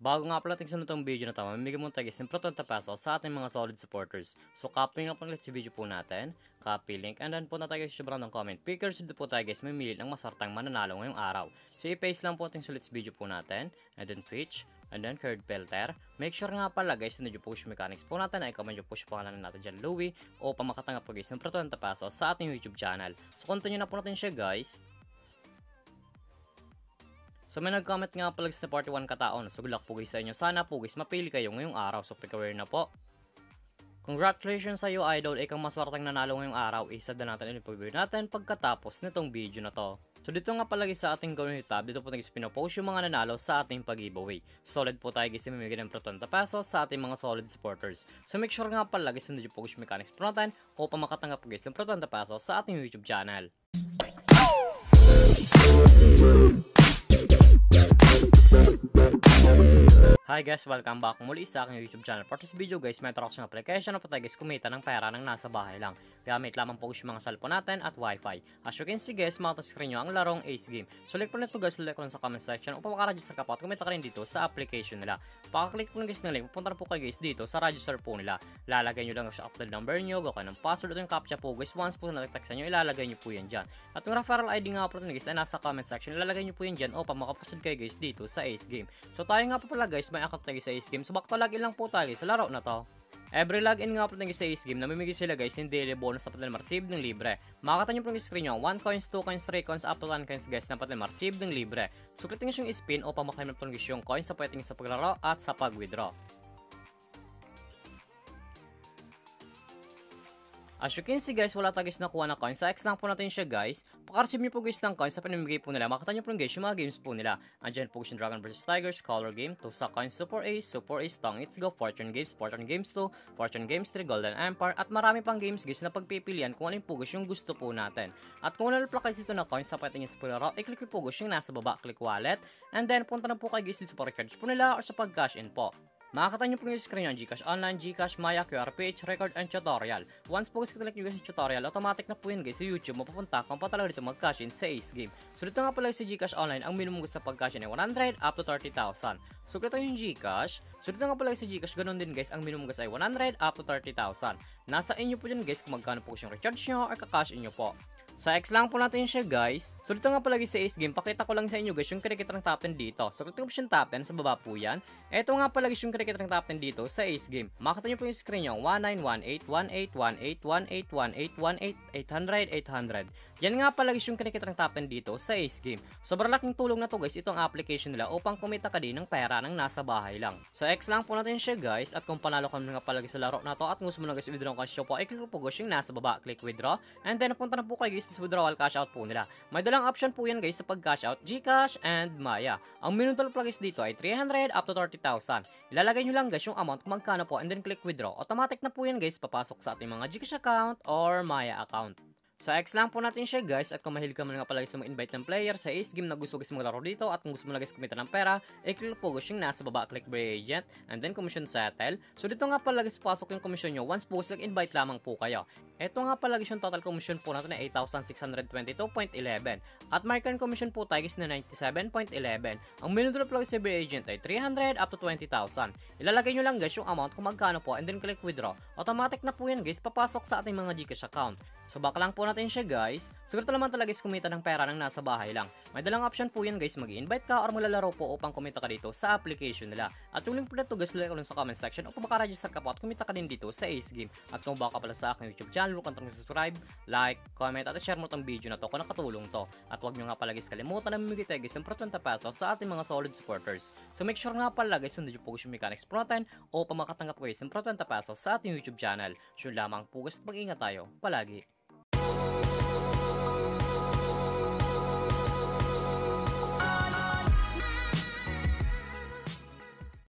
Bago nga pala tingnan itong video na ito, mamimigay muna tayo guys ng pro 20 pesos sa ating mga solid supporters. So copy nga po ulit sa video po natin, copy link, and then punta tayo guys sa ng comment pickers. Dito po tayo guys mamili ng masartang mananalo ngayong araw. So i-paste lang po ating sulit sa video po natin, and then Twitch, and then card filter. Make sure nga pala guys na nyo push mechanics po natin ay comment nyo push pangalan natin dyan Louie o pamakatanggap po guys ng pro 20 pesos sa ating YouTube channel. So continue na po natin siya guys. So may nag-comment nga pala sa 41 kataon. So good luck po guys sa inyo. Sana po guys mapili kayo ngayong araw. So pick-aware na po. Congratulations sa iyo idol. Ikaw maswartang nanalo ngayong araw. Isa na natin i-preview natin pagkatapos nitong video na to. So dito nga pala guys sa ating community tab. Dito po guys pinopost yung mga nanalo sa ating pag-giveaway. Solid po tayo guys na mamimigay ng pro 20 pesos sa ating mga solid supporters. So make sure nga pala guys na po guys mechanics po natin o pamakatanggap po guys ng pro 20 pesos sa ating YouTube channel. Hi guys, welcome back muli sa aking YouTube channel. For this video guys, may trucks ng application na po tayo guys kumita ng pera ng nasa bahay lang. Gamit lamang po yung mga cellphone natin at wifi. As you can see guys, screen nyo ang larong Ace Game. So like po nito guys, like ko lang sa comment section upang makaregister ka po at kumita ka rin dito sa application nila. Pakaklik po guys ng link, pupunta na po kayo guys dito sa register po nila. Lalagay nyo lang sa upload number nyo, gawa ng password at yung captcha po guys. Once po na-text nyo, ilalagay nyo po yan dyan. At yung referral ID nga po guys ay nasa comment section, ilalagay nyo po yan dyan upang makapostod kayo guys dito sa Ace Game. So tayo nga po pala guys, may account tayo sa Ace Game. So back to login lang po tayo sa laro na to. Every login nga po tayo sa Ace Game, namimigay sila guys yung daily bonus na pati ma-receive ng libre. Makakita nyo po yung screen nyo, 1 coins, 2 coins, 3 coins, up to 10 coins guys na pati ma-receive ng libre. So click nyo yung spin o pamaklaim na po yung coins sa pwedeng sa paglaro at sa pag-withdraw. As you can see guys, wala tayo guys nakuha na coins. Sa X lang po natin siya guys. Paka-receive nyo po guys ng coins sa pinamigay po nila. Makita nyo po guys yung mga games po nila. Andyan po guys yung Dragon vs Tigers, Color Game, Tusa Coins, Super Ace, Tong It's Go, Fortune Games 2, Fortune Games 3, Golden Empire, at marami pang games guys na pagpipilian kung alin po guys yung gusto po natin. At kung wala pa guys dito na coins sa pwede nyo sa paglaro, i-click po guys yung nasa baba, click wallet, and then punta na po kayo guys dito sa recharge po nila or sa pag-cash in po. Makakita nyo po yung screen nyo, Gcash Online, Gcash, Maya, QRPH, Record, and Tutorial. Once po guys click nyo guys yung tutorial, automatic na po yun guys sa YouTube, mapupunta kung pa talaga dito mag-cash in sa Ace Game. So dito nga pala sa Gcash Online, ang minimum gusto pag-cash in ay 100 up to 30,000. So click yung Gcash. So dito nga pala sa Gcash, ganun din guys, ang minimum guys ay 100 up to 30,000. Nasa inyo po dyan guys kung magkano po yung recharge nyo or kakash in nyo po. Sa X lang po natin siya guys. So dito nga palagi sa Ace Game, pakita ko lang sa inyo guys yung kinikitang top 10 dito. So click option top 10, sa baba po yan. Ito nga palagi yung kinikitang top 10 dito sa Ace Game. Makita nyo po yung screen nyo, 1918, 18, 18, 18, 18, 18, 800, 800. Yan nga palagi yung kinikitang top 10 dito sa Ace Game. Sobrang laking tulong na to guys, itong application nila upang kumita ka din ng pera ng nasa bahay lang. Sa X lang po natin siya guys, at kung panalo ka nga palagi sa laro na to at gusto mo na guys withdraw ka siya po, i-click po guys yung nasa baba, click withdraw, and then punta na po kayo guys sa withdrawal cash out po nila. May dalang option po yan guys sa pag-cash out, Gcash and Maya. Ang minimum total guys dito ay 300 up to 30,000. Ilalagay nyo lang guys yung amount kung magkano po and then click withdraw. Automatic na po yan guys papasok sa ating mga Gcash account or Maya account. Sa X lang po natin siya guys, at kung mahilig ka man nga pala guys na mag-invite ng player sa Ace Game na gusto guys maglaro dito at kung gusto mo na guys kumita ng pera, i-click po guys yung nasa baba, click Buy Agent, and then commission settle. So dito nga pala guys pasok yung commission nyo once po guys invite lamang po kayo. Ito nga pala guys yung total commission po natin na 8,622.11 at market commission po tayo guys na 97.11. Ang minimum drop guys sa Buy Agent ay 300 up to 20,000. Ilalagay nyo lang guys yung amount kung magkano po and then click withdraw. Automatic na po yan guys papasok sa ating mga Gcash account. So back lang po natin siya guys. Siguro naman talaga guys kumita ng pera ng nasa bahay lang. May dalang option po yan guys, mag-i-invite ka or maglalaro po upang kumita ka dito sa application nila. At yung link po dito guys, like ko lang sa comment section upang makaregister ka po at kumita ka din dito sa Ace Game. At kung baka pala sa aking YouTube channel, huwag kang subscribe, like, comment at share mo itong video na to kung nakatulong to. At huwag nyo nga pala guys kalimutan na mamigay tayo guys ng pro 20 pesos sa ating mga solid supporters. So make sure nga pala guys, sundin nyo po guys yung mechanics pro 10 o pamakatanggap guys ng pro 20 pesos sa ating YouTube channel. Sure lamang po guys, mag-ingat tayo palagi.